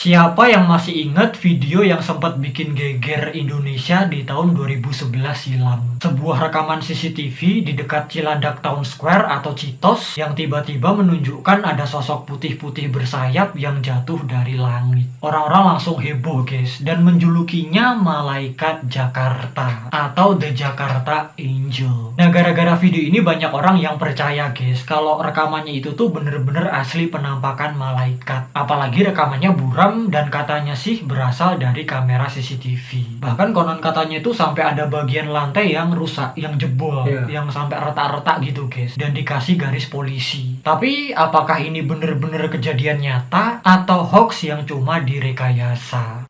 Siapa yang masih ingat video yang sempat bikin geger Indonesia di tahun 2011 silam? Sebuah rekaman CCTV di dekat Cilandak Town Square atau Citos yang tiba-tiba menunjukkan ada sosok putih-putih bersayap yang jatuh dari langit. Orang-orang langsung heboh guys dan menjulukinya Malaikat Jakarta atau The Jakarta Angel. Nah, gara-gara video ini banyak orang yang percaya guys kalau rekamannya itu tuh bener-bener asli penampakan malaikat. Apalagi rekamannya buram dan katanya sih berasal dari kamera CCTV. Bahkan konon katanya itu sampai ada bagian lantai yang rusak, yang jebol, yang sampai retak-retak gitu guys, dan dikasih garis polisi. Tapi apakah ini bener-bener kejadian nyata atau hoax yang cuma direkayasa?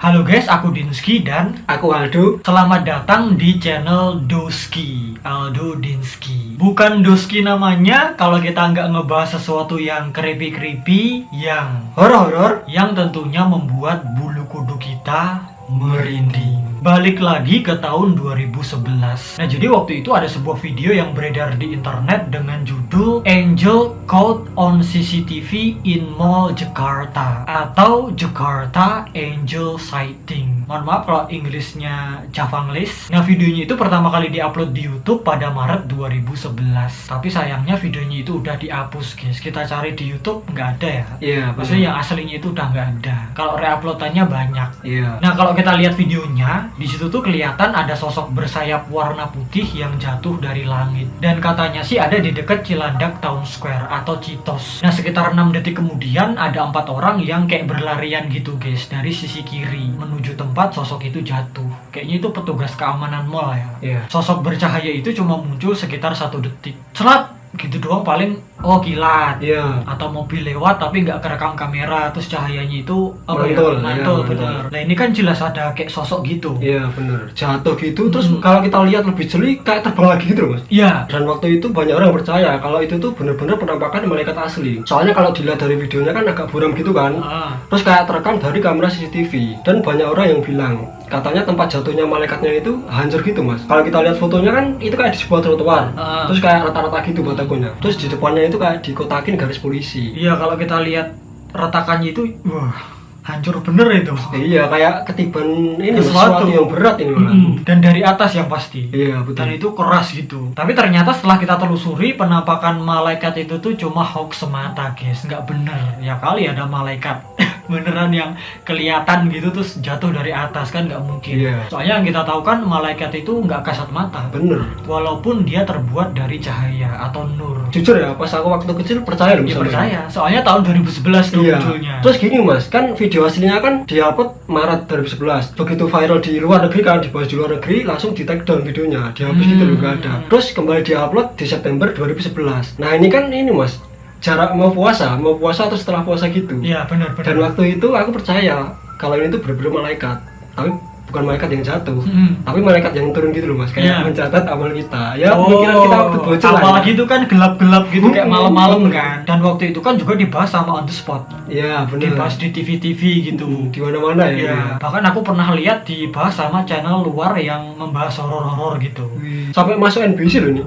Halo guys, aku Dinski dan aku Aldo. Selamat datang di channel Doski, Aldo Dinski. Bukan Doski namanya kalau kita nggak ngebahas sesuatu yang creepy-creepy, yang horor-horor, yang tentunya membuat bulu kuduk kita merinding. Balik lagi ke tahun 2011. Nah, jadi waktu itu ada sebuah video yang beredar di internet dengan judul Angel Caught on CCTV in Mall Jakarta atau Jakarta Angel Sighting. Mohon maaf kalau Inggrisnya Javanglish. Nah, videonya itu pertama kali diupload di YouTube pada Maret 2011. Tapi sayangnya videonya itu udah dihapus guys. Kita cari di YouTube nggak ada ya. Iya, maksudnya yang aslinya itu udah nggak ada. Kalau reuploadannya banyak. Iya. Nah, kalau kita lihat videonya, di situ tuh kelihatan ada sosok bersayap warna putih yang jatuh dari langit. Dan katanya sih ada di dekat Cilandak Town Square atau Citos. Nah, sekitar 6 detik kemudian ada 4 orang yang kayak berlarian gitu guys dari sisi kiri menuju tempat sosok itu jatuh. Kayaknya itu petugas keamanan mall ya. Iya. Sosok bercahaya itu cuma muncul sekitar 1 detik. Celat! Gitu doang paling, oh kilat. Iya. Atau mobil lewat tapi nggak kerekam kamera, terus cahayanya itu mantul, mantul, ya, bener. Nah, ini kan jelas ada kayak sosok gitu. Iya, bener. Jatuh gitu, terus kalau kita lihat lebih jeli kayak terbang lagi gitu Mas. Iya. Dan waktu itu banyak orang yang percaya kalau itu tuh bener-bener penampakan malaikat asli. Soalnya kalau dilihat dari videonya kan agak buram gitu kan. Terus kayak terekam dari kamera CCTV. Dan banyak orang yang bilang katanya tempat jatuhnya malaikatnya itu hancur gitu Mas. Kalau kita lihat fotonya kan itu kayak di sebuah trotoar. Terus kayak rata-rata gitu batakonya. Terus di depannya itu kayak dikotakin garis polisi. Iya, kalau kita lihat retakannya itu, wah, hancur bener itu. Iya, kayak ketiban ini sesuatu yang berat ini. Dan dari atas yang pasti. Iya, betul. Dan itu keras gitu. Tapi ternyata setelah kita telusuri, penampakan malaikat itu tuh cuma hoax semata guys, nggak bener. Ya kali ada malaikat beneran yang kelihatan gitu terus jatuh dari atas, kan nggak mungkin. Iya. Soalnya yang kita tahu kan malaikat itu nggak kasat mata. Bener. Walaupun dia terbuat dari cahaya atau nur. Jujur ya, pas aku waktu kecil percaya loh. Ya percaya. Soalnya tahun 2011 tuh munculnya. Terus gini Mas, kan video aslinya kan diupload Maret 2011. Begitu viral di luar negeri kan, dibahas di luar negeri, langsung di take down videonya, dihapus gitu loh, nggak ada. Terus kembali diupload di September 2011. Nah, ini kan ini Mas, jarak mau puasa atau setelah puasa gitu. Iya, benar. Dan waktu itu aku percaya kalau ini tuh benar-benar malaikat. Tapi bukan malaikat yang jatuh, tapi malaikat yang turun gitu loh Mas, kayak mencatat amal kita. Ya, pemikiran kita waktu bocil lah. Apalagi itu kan gelap-gelap gitu kayak malam-malam kan. Dan waktu itu kan juga dibahas sama On The Spot. Iya, benar. Dibahas di TV-TV gitu. Di mana-mana ya. Iya. Bahkan aku pernah lihat dibahas sama channel luar yang membahas horor-horor gitu. Sampai masuk NBC loh nih.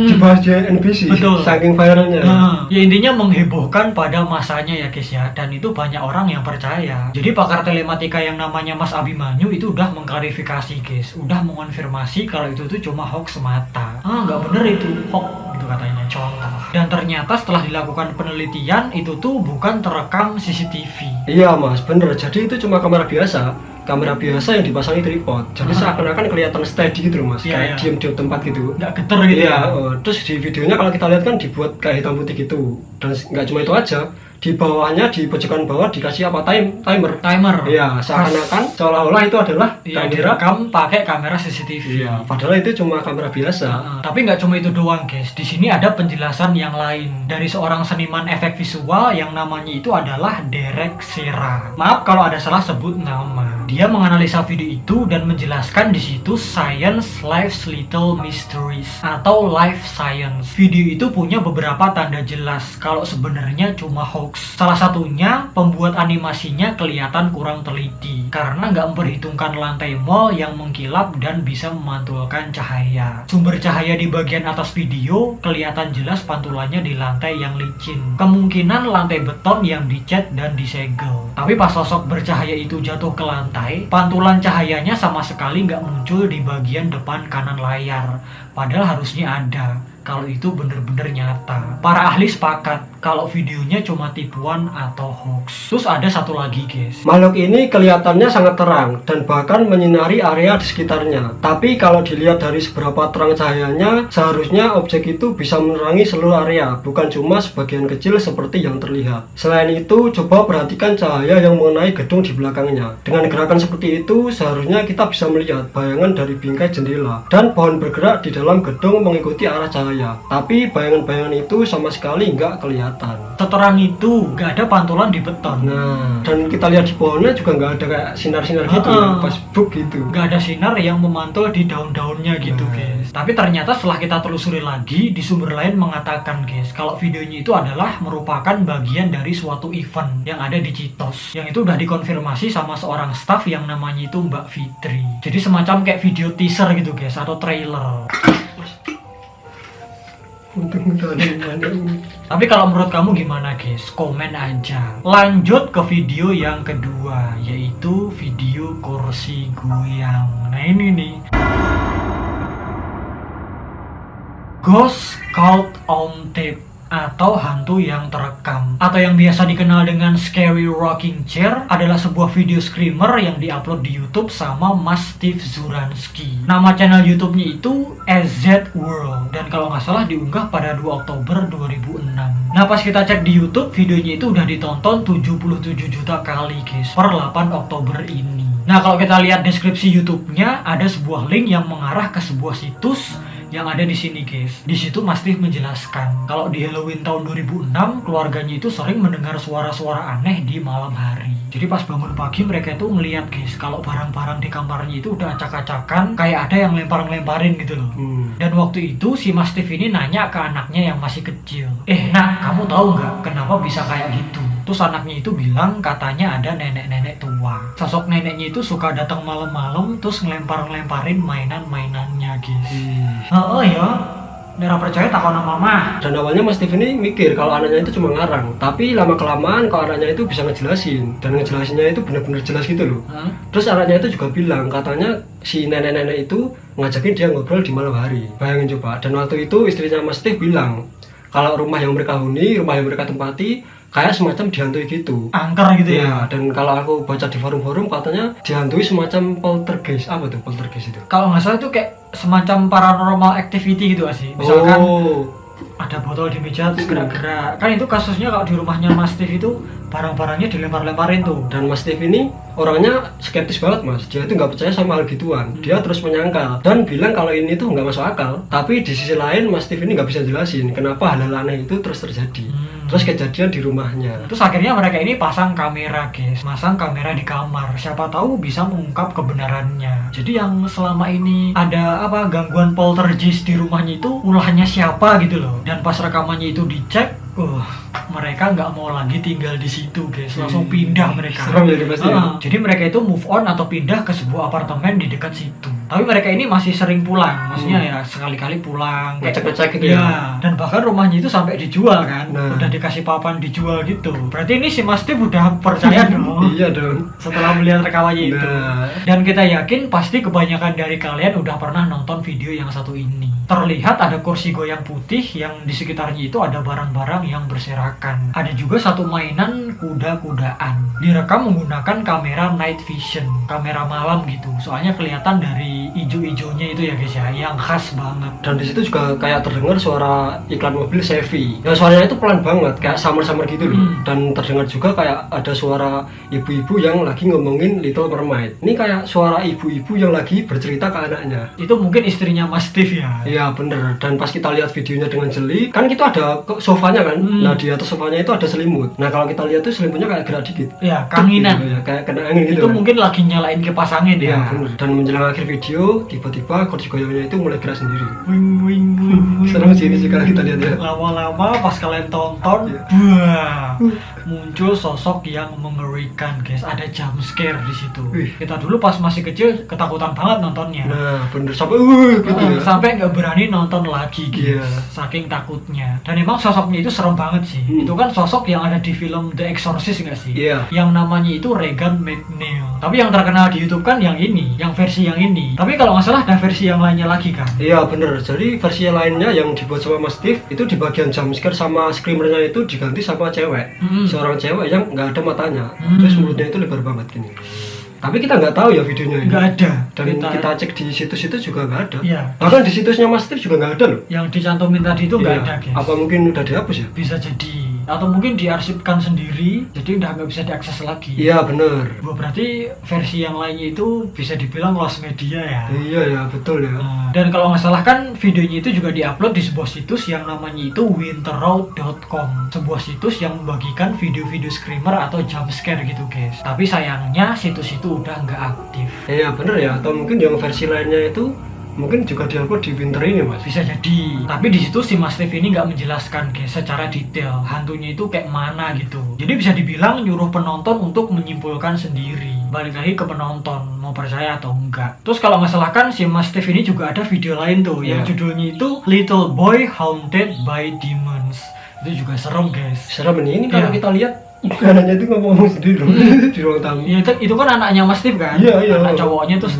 Dibahas di NBC. Betul. Saking viralnya. Ya intinya menghebohkan pada masanya ya guys ya. Dan itu banyak orang yang percaya. Jadi pakar telematika yang namanya Mas Abimanyu itu udah mengklarifikasi guys, udah mengonfirmasi kalau itu tuh cuma hoax semata. Nggak bener itu hoax gitu katanya, contoh. Dan ternyata setelah dilakukan penelitian itu tuh bukan terekam CCTV. Iya Mas, bener. Jadi itu cuma kamera biasa yang dipasangi tripod. Jadi seakan-akan kelihatan steady gitu loh Mas, kayak diem di tempat gitu. Nggak geter gitu. Iya. Terus di videonya kalau kita lihat kan dibuat kayak hitam putih gitu. Dan nggak cuma itu aja. Di bawahnya, di pojokan bawah dikasih apa, timer. Iya, seakan-akan seolah-olah itu adalah direkam pakai kamera CCTV. Iya, padahal itu cuma kamera biasa. Tapi nggak cuma itu doang guys. Di sini ada penjelasan yang lain dari seorang seniman efek visual yang namanya itu adalah Derek Sera. Maaf kalau ada salah sebut nama. Dia menganalisa video itu dan menjelaskan di situ Science Life's Little Mysteries atau Life Science. Video itu punya beberapa tanda jelas kalau sebenarnya cuma hoax. Salah satunya, pembuat animasinya kelihatan kurang teliti karena nggak memperhitungkan lantai mall yang mengkilap dan bisa memantulkan cahaya. Sumber cahaya di bagian atas video kelihatan jelas pantulannya di lantai yang licin. Kemungkinan lantai beton yang dicat dan disegel. Tapi pas sosok bercahaya itu jatuh ke lantai, pantulan cahayanya sama sekali nggak muncul di bagian depan kanan layar. Padahal harusnya ada, kalau itu bener-bener nyata. Para ahli sepakat kalau videonya cuma tipuan atau hoax. Terus ada satu lagi guys. Makhluk ini kelihatannya sangat terang dan bahkan menyinari area di sekitarnya. Tapi kalau dilihat dari seberapa terang cahayanya, seharusnya objek itu bisa menerangi seluruh area, bukan cuma sebagian kecil seperti yang terlihat. Selain itu, coba perhatikan cahaya yang mengenai gedung di belakangnya. Dengan gerakan seperti itu, seharusnya kita bisa melihat bayangan dari bingkai jendela dan pohon bergerak di dalam gedung mengikuti arah cahaya. Tapi bayangan-bayangan itu sama sekali nggak kelihatan. Seterang itu, nggak ada pantulan di beton. Nah, dan kita lihat di pohonnya juga nggak ada kayak sinar-sinar gitu ya, pas buk gitu. Nggak ada sinar yang memantul di daun-daunnya gitu guys. Tapi ternyata setelah kita telusuri lagi, di sumber lain mengatakan guys, kalau videonya itu adalah merupakan bagian dari suatu event yang ada di Cheetos. Yang itu udah dikonfirmasi sama seorang staff yang namanya itu Mbak Fitri. Jadi semacam kayak video teaser gitu guys, atau trailer. Tapi kalau menurut kamu gimana guys? Komen aja. Lanjut ke video yang kedua, yaitu video kursi goyang. Nah ini nih, Ghost Caught on Tape atau hantu yang terekam, atau yang biasa dikenal dengan Scary Rocking Chair, adalah sebuah video screamer yang diupload di YouTube sama Mas Steve Zuransky. Nama channel YouTube-nya itu SZ World, dan kalau nggak salah diunggah pada 2 Oktober 2006. Nah pas kita cek di YouTube, videonya itu udah ditonton 77 juta kali guys per 8 Oktober ini. Nah kalau kita lihat deskripsi YouTube-nya, ada sebuah link yang mengarah ke sebuah situs yang ada di sini guys. Di situ Mas Steve menjelaskan kalau di Halloween tahun 2006 keluarganya itu sering mendengar suara-suara aneh di malam hari. Jadi pas bangun pagi mereka itu ngeliat guys kalau barang-barang di kamarnya itu udah acak-acakan, kayak ada yang lempar-lemparin gitu loh. Dan waktu itu si Mas Steve ini nanya ke anaknya yang masih kecil, nak kamu tahu nggak kenapa bisa kayak gitu? Terus anaknya itu bilang katanya ada nenek-nenek tua. Sosok neneknya itu suka datang malam-malam terus ngelempar-lemparin mainan-mainannya guys. Oh ya, nera percaya tak kau nama mama. Dan awalnya Mas Steve ini mikir kalau anaknya itu cuma ngarang, tapi lama-kelamaan kalau anaknya itu bisa ngejelasin, dan ngejelasinnya itu benar-benar jelas gitu loh. Terus anaknya itu juga bilang katanya si nenek-nenek itu ngajakin dia ngobrol di malam hari. Bayangin coba. Dan waktu itu istrinya Mas Steve bilang kalau rumah yang mereka huni, rumah yang mereka tempati kayak semacam dihantui gitu, angker gitu ya. Dan kalau aku baca di forum-forum katanya dihantui semacam poltergeist. Apa tuh poltergeist itu? Kalau nggak salah itu kayak semacam paranormal activity gitu sih. Misalkan ada botol di meja terus gerak-gerak. Kan itu kasusnya kalau di rumahnya Mas Steve itu barang-barangnya dilempar-lemparin tuh. Dan Mas Steve ini orangnya skeptis banget mas. Dia itu nggak percaya sama hal gituan. Dia terus menyangkal dan bilang kalau ini tuh nggak masuk akal. Tapi di sisi lain Mas Steve ini nggak bisa jelasin kenapa hal-hal aneh itu terus terjadi. Terus kejadian di rumahnya. Terus akhirnya mereka ini pasang kamera guys, masang kamera di kamar. Siapa tahu bisa mengungkap kebenarannya. Jadi yang selama ini ada gangguan poltergeist di rumahnya itu ulahnya siapa gitu loh. Dan pas rekamannya itu dicek, mereka nggak mau lagi tinggal di situ guys, langsung pindah mereka. Serem jadi pasti. Jadi mereka itu move on atau pindah ke sebuah apartemen di dekat situ. Tapi mereka ini masih sering pulang, maksudnya ya sekali-kali pulang, ngecek-ngecek gitu ya. Dan bahkan rumahnya itu sampai dijual kan, udah dikasih papan dijual gitu. Berarti ini si Mas Steve udah percaya dong. Iya dong. Setelah melihat rekamannya itu. Dan kita yakin pasti kebanyakan dari kalian udah pernah nonton video yang satu ini. Terlihat ada kursi goyang putih yang di sekitarnya itu ada barang-barang yang berserakan. Ada juga satu mainan kuda-kudaan. Direkam menggunakan kamera night vision, kamera malam gitu. Soalnya kelihatan dari ijo-ijonya itu ya guys ya, yang khas banget. Dan di situ juga kayak terdengar suara iklan mobil Chevy. Ya suaranya itu pelan banget, kayak summer-summer gitu loh. Dan terdengar juga kayak ada suara ibu-ibu yang lagi ngomongin Little Mermaid. Ini kayak suara ibu-ibu yang lagi bercerita ke anaknya. Itu mungkin istrinya Mas Steve ya. Iya bener. Dan pas kita lihat videonya dengan jeli, kan kita ada sofanya kan. Nah di atas sofanya itu ada selimut. Nah kalau kita lihat tuh itu selimutnya kayak gerak dikit. Ya, kanginan. Gitu, ya, kayak kena angin gitu. Itu kan. mungkin lagi nyalain kipas angin Iya, ya. bener. Dan menjelang akhir video, tiba-tiba kursi goyangnya itu mulai gerak sendiri. Wing wing wing wing. Serem sih ini sih kalau kita lihat ya. Lama-lama pas kalian tonton, Iya. wah, muncul sosok yang mengerikan, guys. Ada jump scare di situ. Wih. Kita dulu pas masih kecil ketakutan banget nontonnya. Nah, bener sampai gitu ya. Sampai nggak berani nonton lagi, guys. Iya. Saking takutnya. Dan emang sosoknya itu serem banget sih. Itu kan sosok yang ada di film The Exorcist nggak sih? Iya. Yang namanya itu Regan McNeil. Tapi yang terkenal di YouTube kan yang ini, yang versi yang ini. Tapi kalau nggak salah ada versi yang lainnya lagi kan? Iya bener, jadi versi lainnya yang dibuat sama Mas Steve itu di bagian jumpscare sama screamernya itu diganti sama cewek. Seorang cewek yang nggak ada matanya, terus mulutnya itu lebar banget gini. Tapi kita nggak tahu ya videonya ini. Nggak ada. Dan kita cek di situs-situs juga nggak ada. Iya. Bahkan di situsnya Mas Steve juga nggak ada loh. Yang dicantumin tadi itu nggak Iya. ada, guys. Apa mungkin udah dihapus ya? Bisa jadi. Atau mungkin diarsipkan sendiri, jadi udah nggak bisa diakses lagi. Iya bener. Wah, berarti versi yang lainnya itu bisa dibilang lost media ya. Iya ya betul ya. Dan kalau nggak salah kan videonya itu juga diupload di sebuah situs yang namanya itu winterroad.com, sebuah situs yang membagikan video-video screamer atau jump scare gitu, guys. Tapi sayangnya situs itu udah nggak aktif. Iya bener ya. Atau mungkin yang versi lainnya itu mungkin juga diupload di Winter ini mas. Bisa jadi. Tapi di situ si Mas Steve ini nggak menjelaskan, guys, secara detail hantunya itu kayak mana gitu. Jadi bisa dibilang nyuruh penonton untuk menyimpulkan sendiri. Balik lagi ke penonton mau percaya atau enggak. Terus kalau nggak salah kan si Mas Steve ini juga ada video lain tuh yang judulnya itu Little Boy Haunted by Demons. Itu juga serem, guys. Serem ini kalau kita lihat anaknya itu ngomong sendiri loh di ruang tamu. Ya, itu kan anaknya Mas Steve kan. Iya, iya. Anak cowoknya terus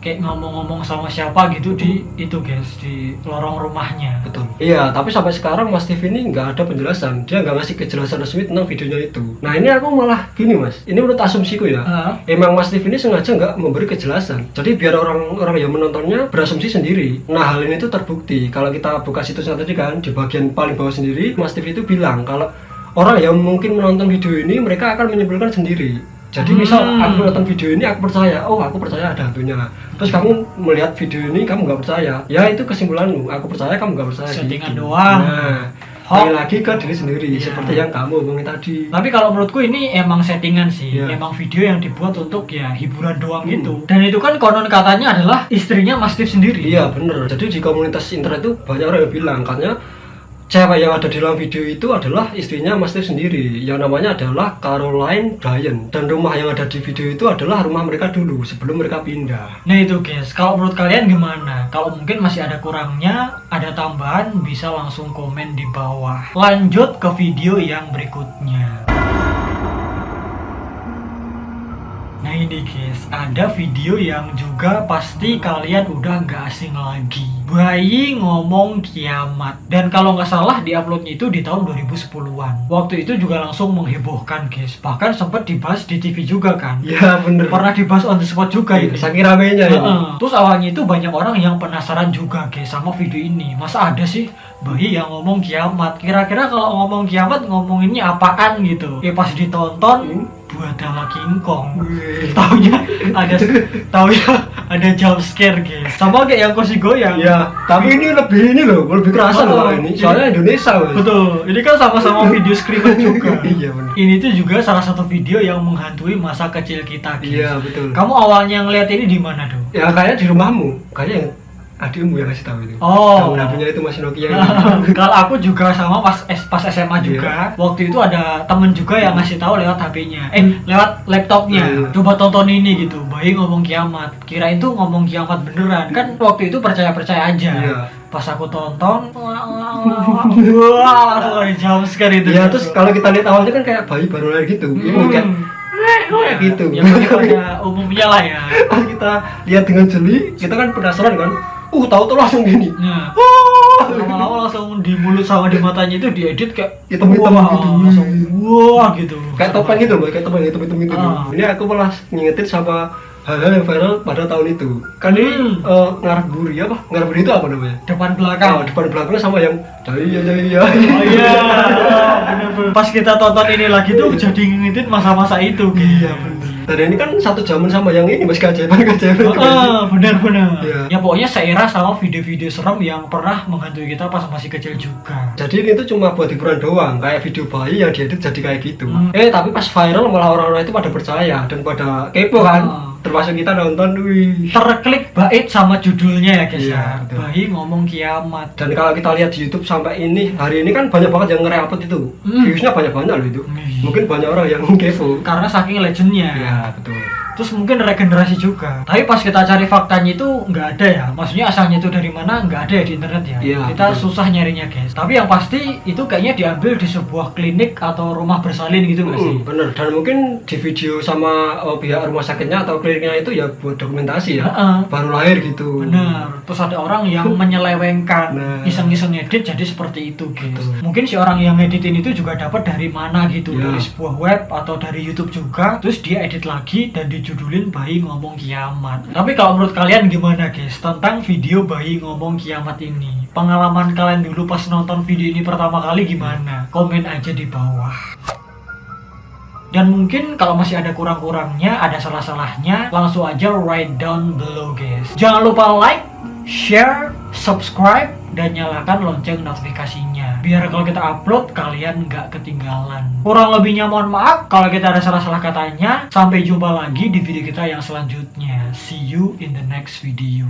kayak ngomong-ngomong sama siapa gitu di itu, guys, di lorong rumahnya. Betul. Iya, tapi sampai sekarang Mas Steve ini nggak ada penjelasan. Dia nggak ngasih kejelasan resmi tentang videonya itu. Nah ini aku malah gini mas. Ini menurut asumsiku ya. Emang Mas Steve ini sengaja nggak memberi kejelasan. Jadi biar orang-orang yang menontonnya berasumsi sendiri. Nah hal ini tuh terbukti. Kalau kita buka situsnya tadi kan di bagian paling bawah sendiri, Mas Steve itu bilang kalau orang yang mungkin menonton video ini mereka akan menyimpulkan sendiri. Jadi misal aku nonton video ini aku percaya, oh aku percaya ada hantunya. Terus kamu melihat video ini kamu nggak percaya, ya itu kesimpulanmu. Aku percaya kamu nggak percaya. Settingan gitu. doang. Nah, balik lagi ke diri sendiri seperti yang kamu omongin tadi. Tapi kalau menurutku ini emang settingan sih. Iya. Emang video yang dibuat untuk ya hiburan doang gitu. Dan itu kan konon katanya adalah istrinya Mas Steve sendiri. Iya bener. Jadi di komunitas internet itu banyak orang yang bilang katanya cewek yang ada di dalam video itu adalah istrinya Mas Steve sendiri, yang namanya adalah Caroline Bryan, dan rumah yang ada di video itu adalah rumah mereka dulu sebelum mereka pindah. Nah itu, guys, kalau menurut kalian gimana? Kalau mungkin masih ada kurangnya, ada tambahan, bisa langsung komen di bawah. Lanjut ke video yang berikutnya. Nah ini, guys, ada video yang juga pasti kalian udah nggak asing lagi. Bayi ngomong kiamat. Dan kalau nggak salah diuploadnya itu di tahun 2010-an. Waktu itu juga langsung menghebohkan, guys. Bahkan sempat dibahas di TV juga kan. Iya bener. Pernah dibahas on the spot juga ini. Saking ramenya ini. Terus awalnya itu banyak orang yang penasaran juga, guys, sama video ini. Masa ada sih bayi yang ngomong kiamat? Kira-kira kalau ngomong kiamat ngomonginnya apaan gitu? Ya pas ditonton buat King Kong. Taunya ada jump scare, guys. Sama kayak yang kursi goyang. Iya, tapi ini lebih kerasa loh ini. Soalnya Indonesia loh. Betul. Ini kan sama-sama video screamer juga. Iya bener. Ini tuh juga salah satu video yang menghantui masa kecil kita, guys. Iya betul. Kamu awalnya ngeliat ini di mana, dong? Ya kayaknya di rumahmu. Kayaknya yang adikmu yang ngasih tahu itu. Oh. Kamu HP-nya itu masih Nokia. Kalau aku juga sama pas SMA juga. Waktu itu ada temen juga yang ngasih tahu lewat HP-nya. Lewat laptopnya. Coba tonton ini gitu. Bayi ngomong kiamat. Kirain tuh ngomong kiamat beneran. Kan waktu itu percaya-percaya aja. Iya. Pas aku tonton, wah, langsung ada jump scare itu. Iya, terus kalau kita lihat awalnya kan kayak bayi baru lahir gitu. Ini kayak gitu. Ya pada umumnya lah ya. Pas kita lihat dengan jeli, kita kan penasaran kan. Tahu-tahu langsung gini. Nah, lama-lama langsung di mulut sama di matanya itu diedit kayak hitam-hitam gitu. Langsung wah gitu. Kayak topeng gitu loh, kayak topeng hitam-hitam gitu. Ini aku malah ngingetin sama hal-hal yang viral pada tahun itu. Kan ini ngarep buri apa? Ngarep buri itu apa namanya? Depan belakang. Depan belakangnya sama yang jaya. Oh iya. Bener-bener. Pas kita tonton ini lagi tuh jadi ngingetin masa-masa itu. Iya bener. Dan ini kan satu zaman sama yang ini Mas, keajaiban-keajaiban. Benar-benar. Iya. Ya pokoknya seira sama video-video serem yang pernah menghantui kita pas masih kecil juga. Jadi ini tuh cuma buat hiburan doang, kayak video bayi yang diedit jadi kayak gitu. Tapi pas viral malah orang-orang itu pada percaya dan pada kepo kan. Termasuk kita nonton, wih. Terklik bait sama judulnya ya guys Iya, ya. betul. Bayi ngomong kiamat. Dan kalau kita lihat di YouTube sampai hari ini kan banyak banget yang nge-upload itu. Viewsnya banyak-banyak loh itu. Mungkin banyak orang yang kepo. Karena saking legendnya. Iya, betul. Terus mungkin regenerasi juga. Tapi pas kita cari faktanya itu nggak ada ya. Maksudnya asalnya itu dari mana nggak ada ya di internet ya. Iya, Kita betul. susah nyarinya guys. Tapi yang pasti itu kayaknya diambil di sebuah klinik atau rumah bersalin gitu nggak sih? Bener, dan mungkin di video sama pihak rumah sakitnya atau kliniknya itu ya buat dokumentasi ya. Baru lahir gitu. Bener. Terus ada orang yang menyelewengkan, Nah. iseng-iseng edit jadi seperti itu guys. Betul. Mungkin si orang yang ngeditin itu juga dapat dari mana gitu, Ya. dari sebuah web atau dari YouTube juga. Terus dia edit lagi dan dijudulin bayi ngomong kiamat. Tapi kalau menurut kalian gimana guys tentang video bayi ngomong kiamat ini? Pengalaman kalian dulu pas nonton video ini pertama kali gimana? Komen aja di bawah. Dan mungkin kalau masih ada kurang-kurangnya, ada salah-salahnya, langsung aja write down below guys. Jangan lupa like, share, subscribe, dan nyalakan lonceng notifikasinya. Biar kalau kita upload, kalian nggak ketinggalan. Kurang lebihnya mohon maaf kalau kita ada salah-salah katanya. Sampai jumpa lagi di video kita yang selanjutnya. See you in the next video.